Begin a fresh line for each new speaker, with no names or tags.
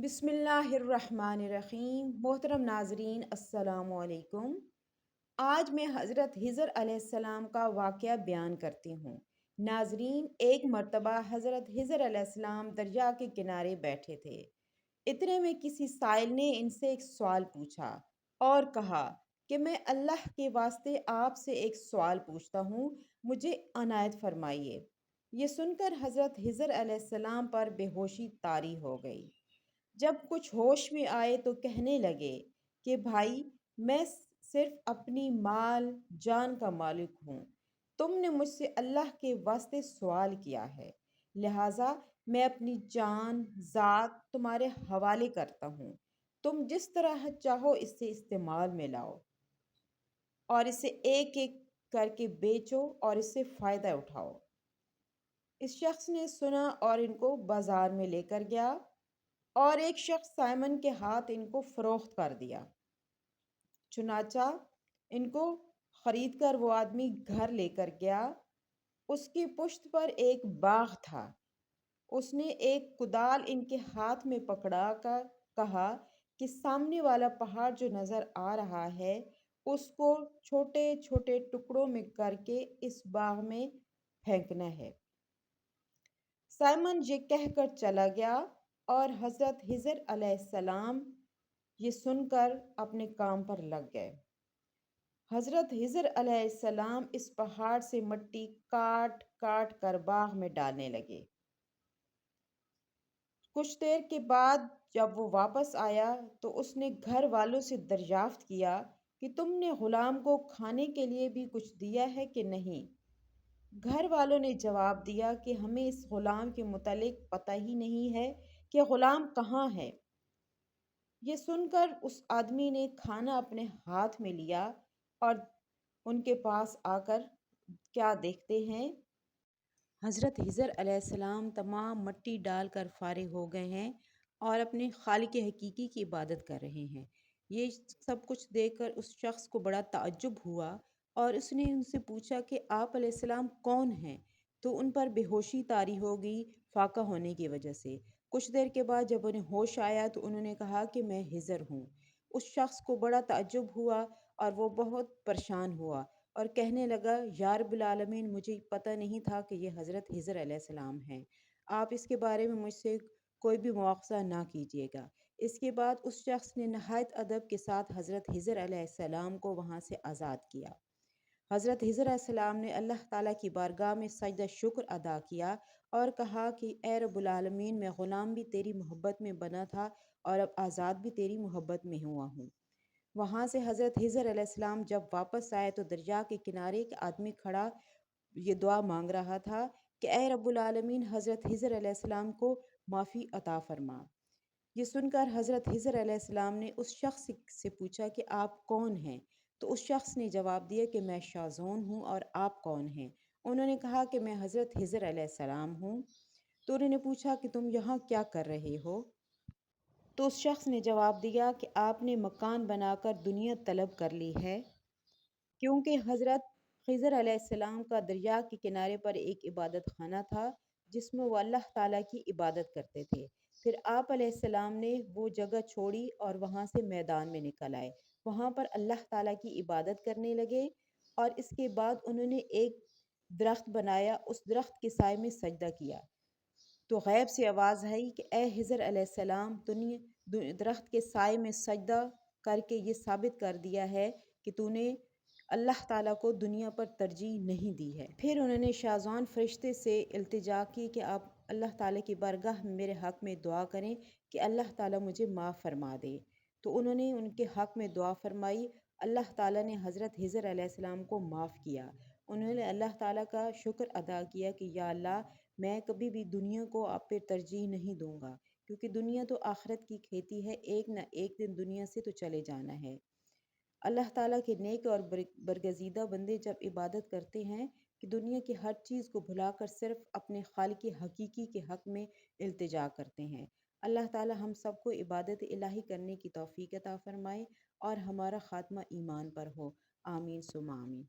بسم اللہ الرحمن الرحیم۔ محترم ناظرین، السلام علیکم۔ آج میں حضرت خضر علیہ السلام کا واقعہ بیان کرتی ہوں۔ ناظرین، ایک مرتبہ حضرت خضر علیہ السلام دریا کے کنارے بیٹھے تھے۔ اتنے میں کسی سائل نے ان سے ایک سوال پوچھا اور کہا کہ میں اللہ کے واسطے آپ سے ایک سوال پوچھتا ہوں، مجھے عنایت فرمائیے۔ یہ سن کر حضرت خضر علیہ السلام پر بے ہوشی طاری ہو گئی۔ جب کچھ ہوش میں آئے تو کہنے لگے کہ بھائی، میں صرف اپنی مال جان کا مالک ہوں۔ تم نے مجھ سے اللہ کے واسطے سوال کیا ہے، لہٰذا میں اپنی جان ذات تمہارے حوالے کرتا ہوں۔ تم جس طرح چاہو اس سے استعمال میں لاؤ اور اسے ایک ایک کر کے بیچو اور اس سے فائدہ اٹھاؤ۔ اس شخص نے سنا اور ان کو بازار میں لے کر گیا اور ایک شخص سائمن کے ہاتھ ان کو فروخت کر دیا۔ چنانچہ ان کو خرید کر وہ آدمی گھر لے کر گیا۔ اس کی پشت پر ایک باغ تھا۔ اس نے ایک کدال ان کے ہاتھ میں پکڑا کر کہا کہ سامنے والا پہاڑ جو نظر آ رہا ہے اس کو چھوٹے چھوٹے ٹکڑوں میں کر کے اس باغ میں پھینکنا ہے۔ سائمن یہ کہہ کر چلا گیا اور حضرت خضر علیہ السلام یہ سن کر اپنے کام پر لگ گئے۔ حضرت خضر علیہ السلام اس پہاڑ سے مٹی کاٹ کاٹ کر باغ میں ڈالنے لگے۔ کچھ دیر کے بعد جب وہ واپس آیا تو اس نے گھر والوں سے دریافت کیا کہ تم نے غلام کو کھانے کے لیے بھی کچھ دیا ہے کہ نہیں؟ گھر والوں نے جواب دیا کہ ہمیں اس غلام کے متعلق پتہ ہی نہیں ہے کہ غلام کہاں ہے۔ یہ سن کر اس آدمی نے کھانا اپنے ہاتھ میں لیا اور ان کے پاس آ کر کیا دیکھتے ہیں، حضرت خضر علیہ السلام تمام مٹی ڈال کر فارغ ہو گئے ہیں اور اپنے خالق حقیقی کی عبادت کر رہے ہیں۔ یہ سب کچھ دیکھ کر اس شخص کو بڑا تعجب ہوا اور اس نے ان سے پوچھا کہ آپ علیہ السلام کون ہیں؟ تو ان پر بے ہوشی طاری ہو گئی فاقہ ہونے کی وجہ سے۔ کچھ دیر کے بعد جب انہیں ہوش آیا تو انہوں نے کہا کہ میں خضر ہوں۔ اس شخص کو بڑا تعجب ہوا اور وہ بہت پریشان ہوا اور کہنے لگا، یا رب العالمین، مجھے پتہ نہیں تھا کہ یہ حضرت خضر علیہ السلام ہیں۔ آپ اس کے بارے میں مجھ سے کوئی بھی مواخذہ نہ کیجیے گا۔ اس کے بعد اس شخص نے نہایت ادب کے ساتھ حضرت خضر علیہ السلام کو وہاں سے آزاد کیا۔ حضرت خضر علیہ السلام نے اللہ تعالیٰ کی بارگاہ میں سجدہ شکر ادا کیا اور کہا کہ اے رب العالمین، میں غلام بھی تیری محبت میں بنا تھا اور اب آزاد بھی تیری محبت میں ہوا ہوں۔ وہاں سے حضرت خضر علیہ السلام جب واپس آئے تو دریا کے کنارے ایک آدمی کھڑا یہ دعا مانگ رہا تھا کہ اے رب العالمین، حضرت خضر علیہ السلام کو معافی عطا فرما۔ یہ سن کر حضرت خضر علیہ السلام نے اس شخص سے پوچھا کہ آپ کون ہیں؟ تو اس شخص نے جواب دیا کہ میں شازون ہوں، اور آپ کون ہیں؟ انہوں نے کہا کہ میں حضرت خضر علیہ السلام ہوں۔ تو انہوں نے پوچھا کہ تم یہاں کیا کر رہے ہو؟ تو اس شخص نے جواب دیا کہ آپ نے مکان بنا کر دنیا طلب کر لی ہے، کیونکہ حضرت خضر علیہ السلام کا دریا کے کنارے پر ایک عبادت خانہ تھا جس میں وہ اللہ تعالیٰ کی عبادت کرتے تھے۔ پھر آپ علیہ السلام نے وہ جگہ چھوڑی اور وہاں سے میدان میں نکل آئے، وہاں پر اللہ تعالیٰ کی عبادت کرنے لگے، اور اس کے بعد انہوں نے ایک درخت بنایا، اس درخت کے سائے میں سجدہ کیا۔ تو غیب سے آواز آئی کہ اے خضر علیہ السلام، درخت کے سائے میں سجدہ کر کے یہ ثابت کر دیا ہے کہ تو نے اللہ تعالیٰ کو دنیا پر ترجیح نہیں دی ہے۔ پھر انہوں نے شازوان فرشتے سے التجا کی کہ آپ اللہ تعالیٰ کی بارگاہ میں میرے حق میں دعا کریں کہ اللہ تعالیٰ مجھے معاف فرما دے۔ تو انہوں نے ان کے حق میں دعا فرمائی۔ اللہ تعالیٰ نے حضرت خضر علیہ السلام کو معاف کیا۔ انہوں نے اللہ تعالیٰ کا شکر ادا کیا کہ یا اللہ، میں کبھی بھی دنیا کو آپ پہ ترجیح نہیں دوں گا، کیونکہ دنیا تو آخرت کی کھیتی ہے، ایک نہ ایک دن دنیا سے تو چلے جانا ہے۔ اللہ تعالیٰ کے نیک اور برگزیدہ بندے جب عبادت کرتے ہیں کہ دنیا کی ہر چیز کو بھلا کر صرف اپنے خالق حقیقی کے حق میں التجا کرتے ہیں۔ اللہ تعالیٰ ہم سب کو عبادت الہی کرنے کی توفیق عطا فرمائے اور ہمارا خاتمہ ایمان پر ہو۔ آمین ثم آمین۔